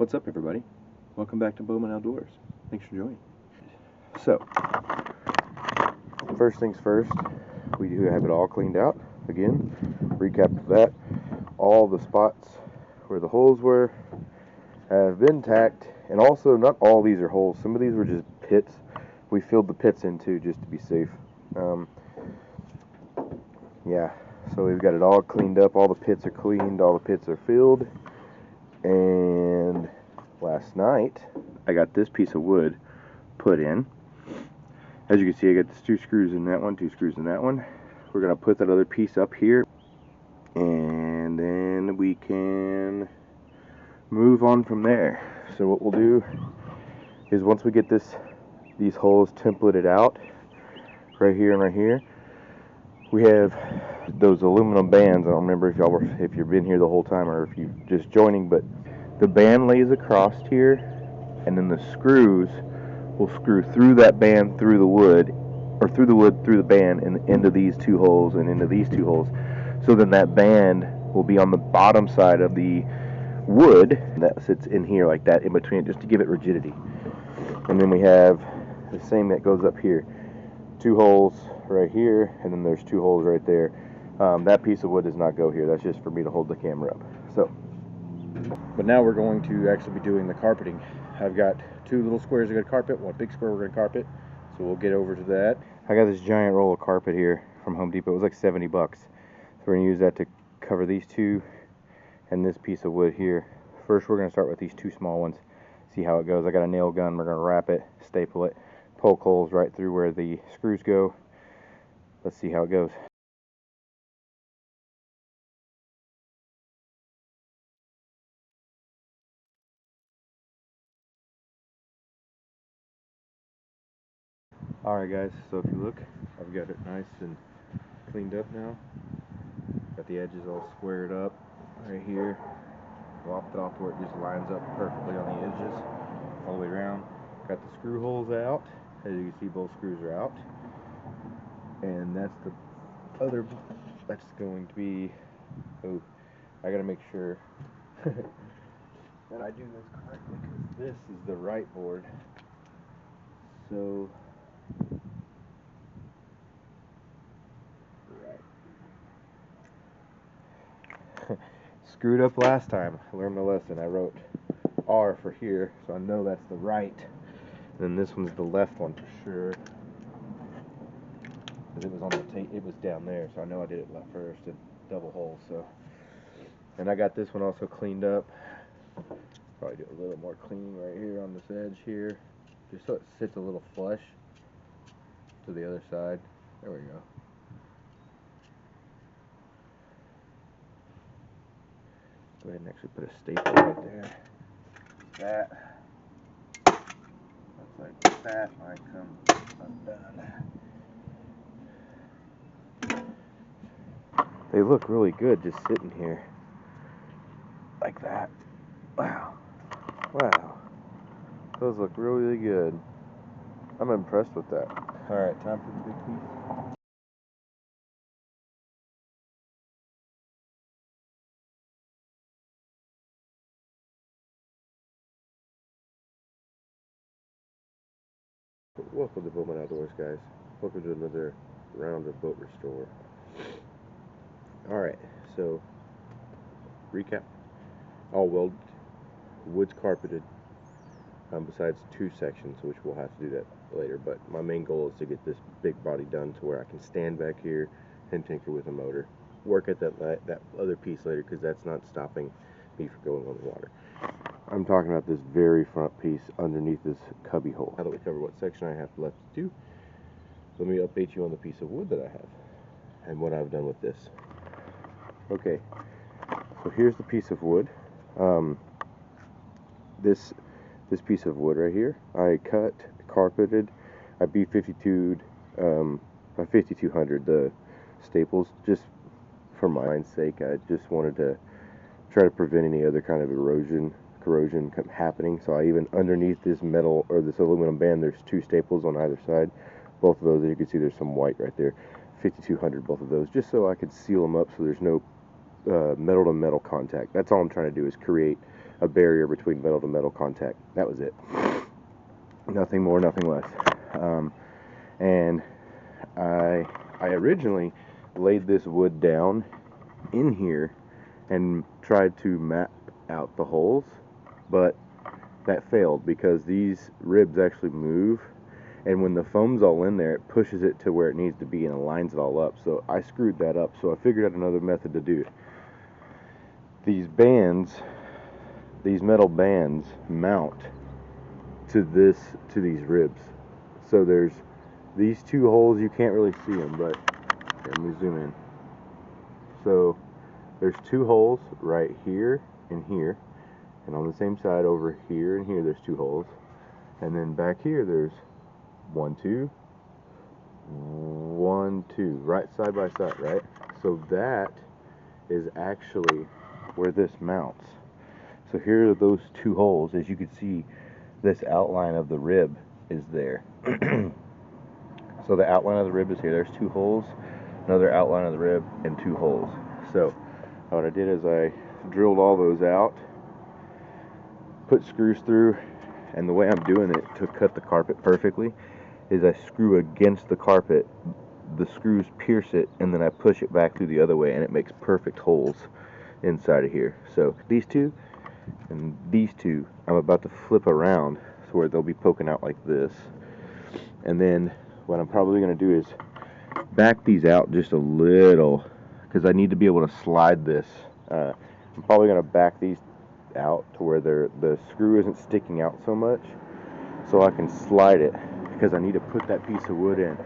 What's up, everybody? Welcome back to Bowman Outdoors. Thanks for joining. So, first things first, we do have it all cleaned out. Again, recap of that. All the spots where the holes were have been tacked, and also not all these are holes. Some of these were just pits. We filled the pits in too, just to be safe. Yeah, so we've got it all cleaned up. All the pits are cleaned, all the pits are filled. And last night, I got this piece of wood put in. As you can see, I got these 2 screws in that one, 2 screws in that one. We're going to put that other piece up here, and then we can move on from there. So what we'll do is once we get these holes templated out, right here and right here, we have those aluminum bands. I don't remember if you've been here the whole time or if you're just joining, but the band lays across here, and then the screws will screw through that band, through the wood, or through the wood, through the band, and into these 2 holes and into these 2 holes. So then that band will be on the bottom side of the wood that sits in here like that, in between it, just to give it rigidity. And then we have the same that goes up here. 2 holes right here, and then there's 2 holes right there. That piece of wood does not go here. That's just for me to hold the camera up. But now we're going to actually be doing the carpeting. I've got 2 little squares of good carpet, 1 big square we're going to carpet. So we'll get over to that. I got this giant roll of carpet here from Home Depot. It was like 70 bucks. So we're going to use that to cover these 2 and this piece of wood here. First, we're going to start with these 2 small ones. See how it goes. I got a nail gun. We're going to wrap it, staple it, poke holes right through where the screws go. Let's see how it goes. Alright guys, so if you look, I've got it nice and cleaned up now. Got the edges all squared up right here. Lopped it off where it just lines up perfectly on the edges all the way around. Got the screw holes out. As you can see, both screws are out. And that's the other, that's going to be, oh, I gotta make sure that I do this correctly, because this is the right board. So, screwed up last time. I learned my lesson. I wrote R for here, so I know that's the right. And then this one's the left one for sure, because it was on the tape. It was down there, so I know I did it left first and double hole. So, and I got this one also cleaned up. Probably do a little more cleaning right here on this edge here, just so it sits a little flush to the other side. There we go. Go ahead and actually put a staple right there. Looks like that might come undone. They look really good just sitting here like that. Wow. Wow. Those look really, really good. I'm impressed with that. Alright, time for the big piece. Welcome to Bowman Outdoors, guys. Welcome to another round of boat restore. Alright, so recap. All welded, wood's carpeted, besides 2 sections, which we'll have to do that later. But my main goal is to get this big body done to where I can stand back here and tinker with a motor. Work at that other piece later, because that's not stopping me from going on the water. I'm talking about this very front piece underneath this cubby hole. Now that we cover what section I have left to do, let me update you on the piece of wood that I have and what I've done with this. Okay, so here's the piece of wood. This piece of wood right here, I cut, carpeted, I B-52'd by 5200 the staples, just for my mind's sake. I just wanted to try to prevent any other kind of corrosion happening. So I even, underneath this metal or this aluminum band, there's 2 staples on either side. Both of those, as you can see, there's some white right there. 5200 both of those, just so I could seal them up so there's no metal to metal contact. That's all I'm trying to do, is create a barrier between metal to metal contact. That was it. Nothing more, nothing less. And I originally laid this wood down in here and tried to map out the holes, but that failed because these ribs actually move, and when the foam's all in there, it pushes it to where it needs to be and aligns it all up. So I screwed that up, so I figured out another method to do it. These bands, these metal bands, mount to these ribs. So there's these two holes, you can't really see them, but here, let me zoom in. So there's two holes right here and here, and on the same side over here and here there's two holes, and then back here there's 1, 2, 1, 2, right side by side, right? So that is actually where this mounts. So here are those two holes. As you can see, this outline of the rib is there. So the outline of the rib is here. There's two holes, another outline of the rib, and two holes. So what I did is I drilled all those out, put screws through, and the way I'm doing it to cut the carpet perfectly is I screw against the carpet, the screws pierce it, and then I push it back through the other way, and it makes perfect holes inside of here. So these two and these two I'm about to flip around so where they'll be poking out like this. And then what I'm probably going to do is back these out just a little, because I need to be able to slide this. I'm probably going to back these out to where the screw isn't sticking out so much, so I can slide it, because I need to put that piece of wood in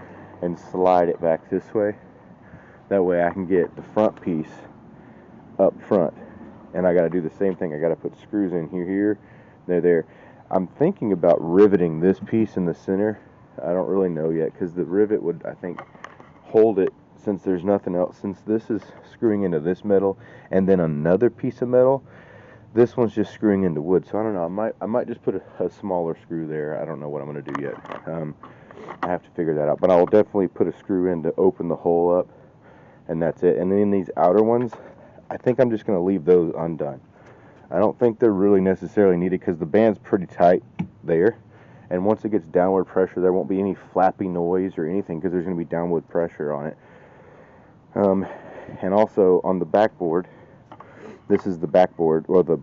and slide it back this way. That way I can get the front piece up front, and I got to do the same thing. I got to put screws in here, there. I'm thinking about riveting this piece in the center. I don't really know yet, because the rivet would, I think, hold it, since there's nothing else. Since this is screwing into this metal and then another piece of metal, this one's just screwing into wood. So I don't know, I might just put a smaller screw there. I don't know what I'm going to do yet. I have to figure that out, but I'll definitely put a screw in to open the hole up, and that's it. And then these outer ones, I think I'm just going to leave those undone. I don't think they're really necessarily needed, because the band's pretty tight there, and once it gets downward pressure, there won't be any flappy noise or anything, because there's going to be downward pressure on it. And also on the backboard, this is the backboard, or the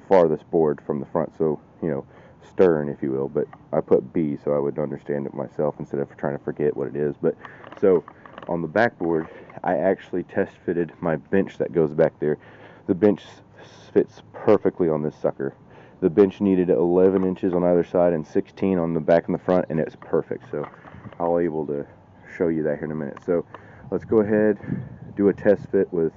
farthest board from the front, so, you know, stern, if you will, but I put B so I would understand it myself instead of trying to forget what it is. But so on the backboard, I actually test fitted my bench that goes back there. The bench fits perfectly on this sucker. The bench needed 11 inches on either side and 16 on the back and the front, and it's perfect. So I'll be able to show you that here in a minute. So let's go ahead, do a test fit with,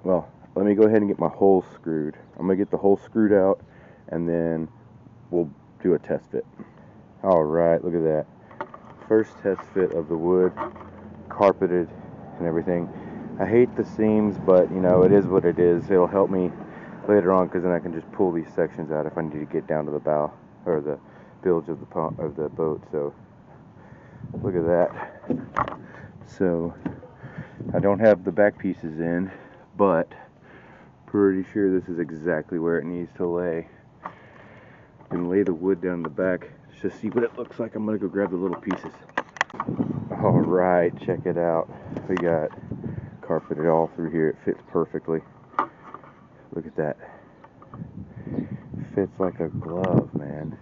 well, let me go ahead and get my holes screwed. I'm going to get the hole screwed out, and then we'll do a test fit. Alright, look at that. First test fit of the wood, carpeted and everything. I hate the seams, but, you know, it is what it is. It'll help me later on, because then I can just pull these sections out if I need to get down to the bow, or the bilge of the boat. So look at that. So I don't have the back pieces in, but pretty sure this is exactly where it needs to lay. And lay the wood down the back just see what it looks like. I'm gonna go grab the little pieces. Alright, check it out. We got carpeted all through here. It fits perfectly. Look at that. Fits like a glove, man.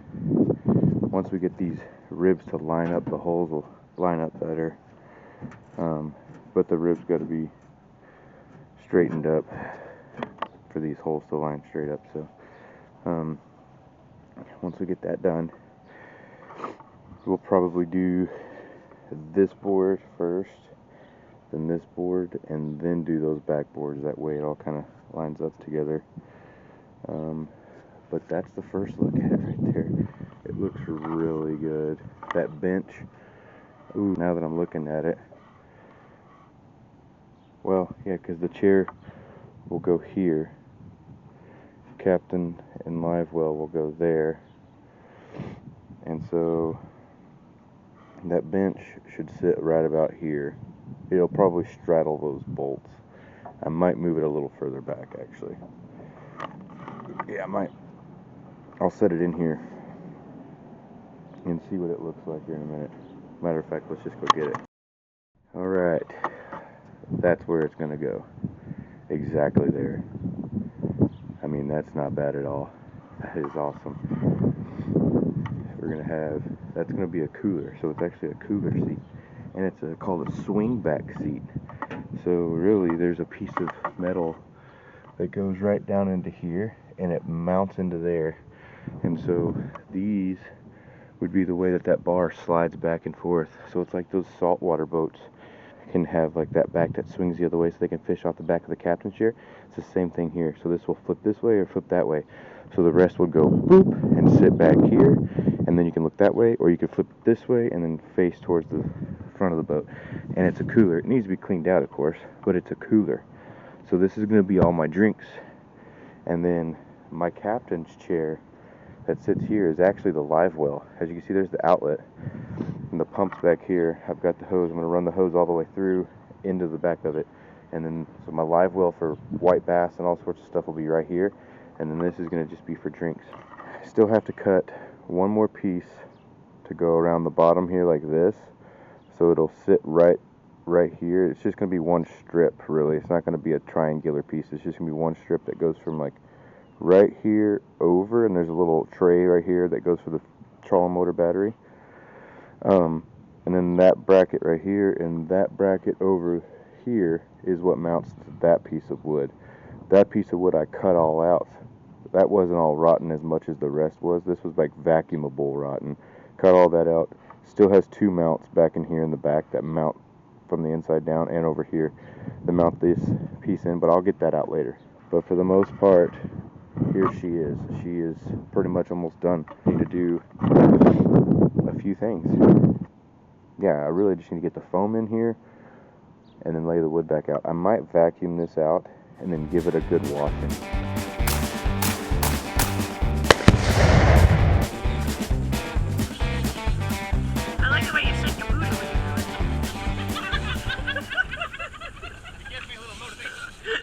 Once we get these ribs to line up, the holes will line up better. But the ribs got to be straightened up for these holes to line straight up. So once we get that done, we'll probably do this board first, then this board, and then do those back boards. That way it all kind of lines up together. But that's the first look at it right there. It looks really good. That bench, ooh, now that I'm looking at it, well, yeah, because the chair will go here. Captain and live well will go there. And so that bench should sit right about here. It'll probably straddle those bolts. I might move it a little further back, actually. Yeah, I'll set it in here and see what it looks like here in a minute. Matter of fact, let's just go get it. Alright, that's where it's gonna go. Exactly there. I mean, that's not bad at all. That is awesome. We're gonna have, that's gonna be a cooler, so it's actually a cooler seat. And it's called a swing back seat. So really, there's a piece of metal that goes right down into here, and it mounts into there. And so these would be the way that bar slides back and forth. So it's like those saltwater boats can have like that back that swings the other way so they can fish off the back of the captain's chair. It's the same thing here. So this will flip this way or flip that way. So the rest would go boop and sit back here, and then you can look that way, or you could flip it this way and then face towards the front of the boat. And it's a cooler. It needs to be cleaned out, of course, but it's a cooler. So this is going to be all my drinks. And then my captain's chair that sits here is actually the live well. As you can see, there's the outlet and the pump's back here. I've got the hose. I'm going to run the hose all the way through into the back of it. And then, so my live well for white bass and all sorts of stuff will be right here. And then this is going to just be for drinks. I still have to cut one more piece to go around the bottom here like this. So it'll sit right here. It's just going to be one strip, really. It's not going to be a triangular piece. It's just going to be one strip that goes from like right here over, and there's a little tray right here that goes for the trolling motor battery. And then that bracket right here and that bracket over here is what mounts to that piece of wood. That piece of wood I cut all out. That wasn't all rotten as much as the rest was. This was like vacuumable rotten. Cut all that out. Still has two mounts back in here in the back that mount from the inside down, and over here that mount this piece in, but I'll get that out later. But for the most part, here she is. She is pretty much almost done. I need to do a few things. Yeah, I really just need to get the foam in here and then lay the wood back out. I might vacuum this out and then give it a good washing.